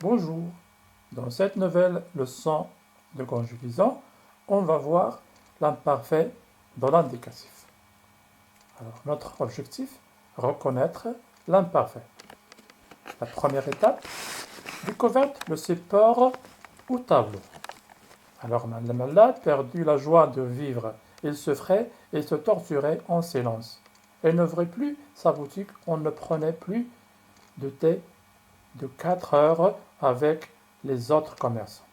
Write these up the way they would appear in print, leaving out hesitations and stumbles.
Bonjour, dans cette nouvelle leçon de conjugaison, on va voir l'imparfait dans l'indicatif. Alors, notre objectif, reconnaître l'imparfait. La première étape, découverte le support ou tableau. Alors, le malade perdu la joie de vivre. Il se ferait et se torturait en silence. Il n'ouvrait plus sa boutique, on ne prenait plus de thé de 4 heures avec les autres commerçants.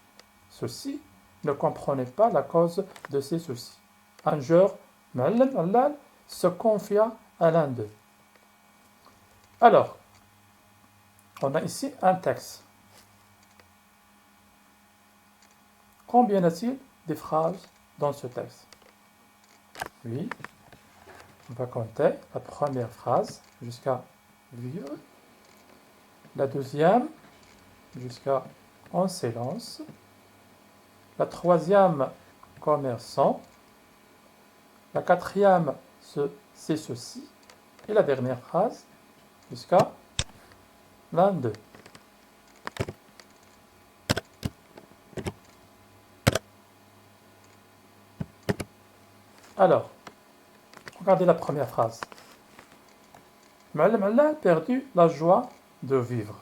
Ceux-ci ne comprenaient pas la cause de ces soucis. Un jour, Malal se confia à l'un d'eux. Alors, on a ici un texte. Combien y a-t-il de phrases dans ce texte? Oui, on va compter la première phrase jusqu'à vivre, la deuxième jusqu'à en silence, la troisième commerçant, la quatrième c'est ceci, et la dernière phrase jusqu'à l'un d'eux. Alors, regardez la première phrase. Mu'allim a perdu la joie de vivre.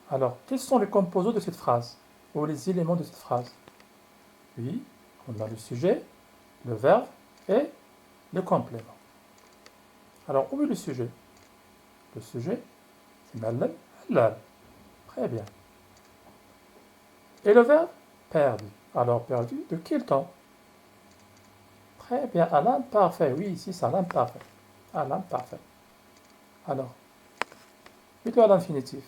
Alors, quels sont les composants de cette phrase ou les éléments de cette phrase? Oui, on a le sujet, le verbe et le complément. Alors, où est le sujet? Le sujet, c'est Mu'allim halal. Très bien. Et le verbe? Perdu. Alors, perdu de quel temps? Très bien, à l'imparfait. Oui, ici, c'est à l'imparfait. À l'imparfait. Alors, plutôt à l'infinitif.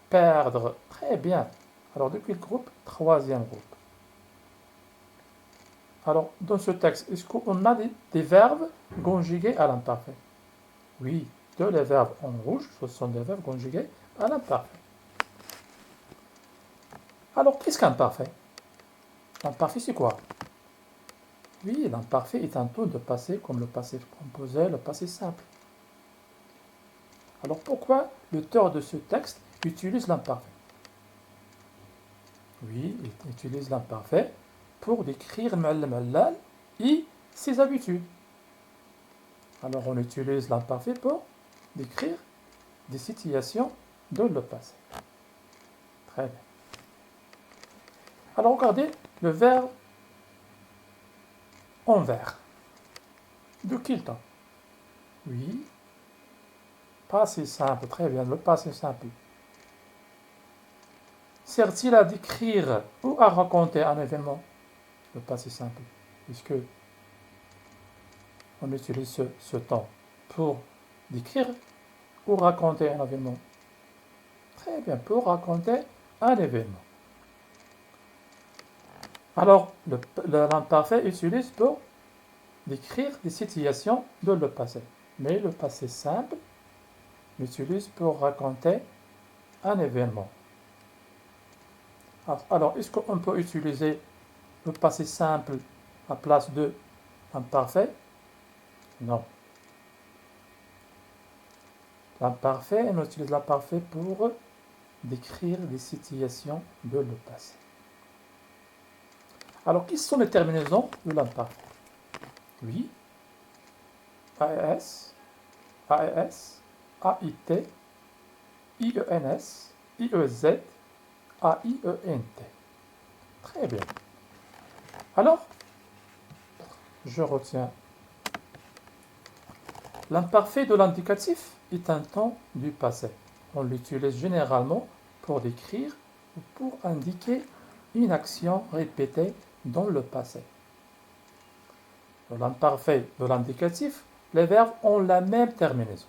Perdre. Très bien. Alors, de quel groupe? Troisième groupe. Alors, dans ce texte, est-ce qu'on a des verbes conjugués à l'imparfait? Oui, tous les verbes en rouge, ce sont des verbes conjugués à l'imparfait. Alors, qu'est-ce qu'un parfait? L'imparfait, c'est quoi? Oui, l'imparfait est un taux de passé comme le passé composé, le passé simple. Alors, pourquoi l'auteur de ce texte utilise l'imparfait? Oui, il utilise l'imparfait pour décrire Mu'allim halal et ses habitudes. Alors, on utilise l'imparfait pour décrire des situations de le passé. Très bien. Alors, regardez le verbe envers. De quel temps? Oui, passé simple, très bien, le passé simple. Sert-il à décrire ou à raconter un événement? Le passé simple, puisque on utilise ce temps pour décrire ou raconter un événement. Très bien, pour raconter un événement. Alors, l'imparfait utilise pour décrire des situations de le passé. Mais le passé simple l'utilise pour raconter un événement. Alors, est-ce qu'on peut utiliser le passé simple à place de l'imparfait? Non. L'imparfait, on utilise l'imparfait pour décrire des situations de le passé. Alors, quelles sont les terminaisons de l'imparfait? Oui. AES, AES, AIT, IENS, IEZ, AIENT. Très bien. Alors, je retiens. L'imparfait de l'indicatif est un temps du passé. On l'utilise généralement pour décrire ou pour indiquer une action répétée dans le passé. Dans l'imparfait de l'indicatif, les verbes ont la même terminaison.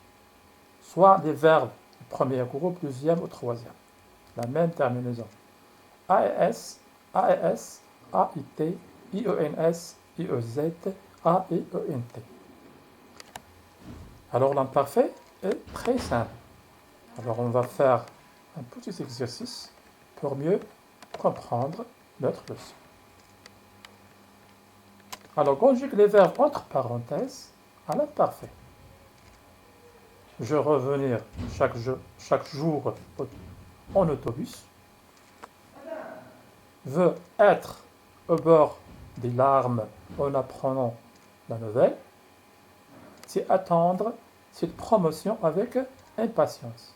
Soit des verbes du premier groupe, deuxième ou troisième. La même terminaison. AES, AES, AIT, IENS, IEZ, AIENT. Alors l'imparfait est très simple. Alors on va faire un petit exercice pour mieux comprendre notre leçon. Alors conjugue les verbes entre parenthèses à l'imparfait. Je vais revenir chaque jour en autobus. Veut être au bord des larmes en apprenant la nouvelle. C'est attendre cette promotion avec impatience.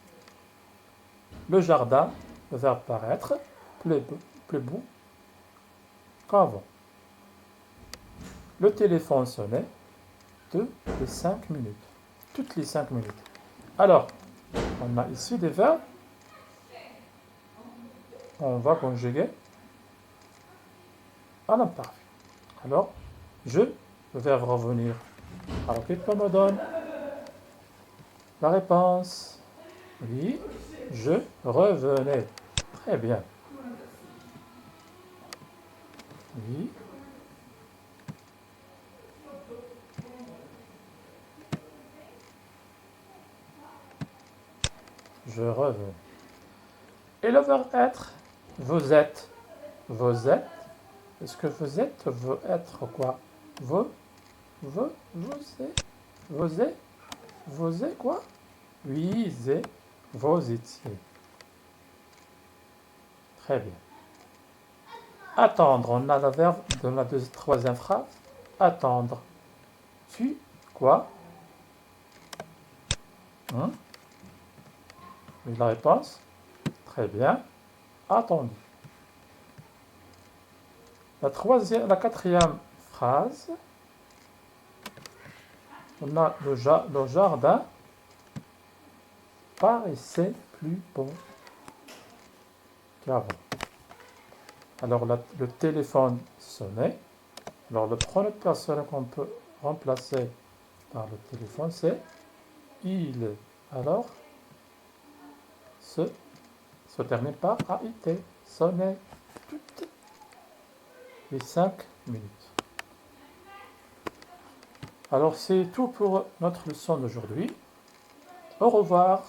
Le jardin, le verbe paraître, plus beau qu'avant. Le téléphone sonnait toutes les 5 minutes. Toutes les 5 minutes. Alors, on a ici des verbes. On va conjuguer à l'imparfait. Alors, le verbe revenir. Alors, qu'est-ce qu'on me donne la réponse? Oui, je revenais. Très bien. Oui. Je revenais. Et le verbe être, vous êtes. Vous êtes. Est-ce que vous êtes veut être quoi? Vous êtes. Vous êtes quoi? Oui, vous étiez. Très bien. Attendre, on a le verbe de la troisième phrase. Attendre. Tu, quoi? Et la réponse? Très bien. Attendu. La quatrième phrase. On a le jardin paraissait plus beau qu'avant. Alors le téléphone sonnait. Alors le pronom personnel qu'on peut remplacer par le téléphone, c'est il. Alors, se termine par AIT. Sonnait toutes les 5 minutes. Alors c'est tout pour notre leçon d'aujourd'hui. Au revoir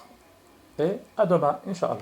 et à demain, Inch'Allah.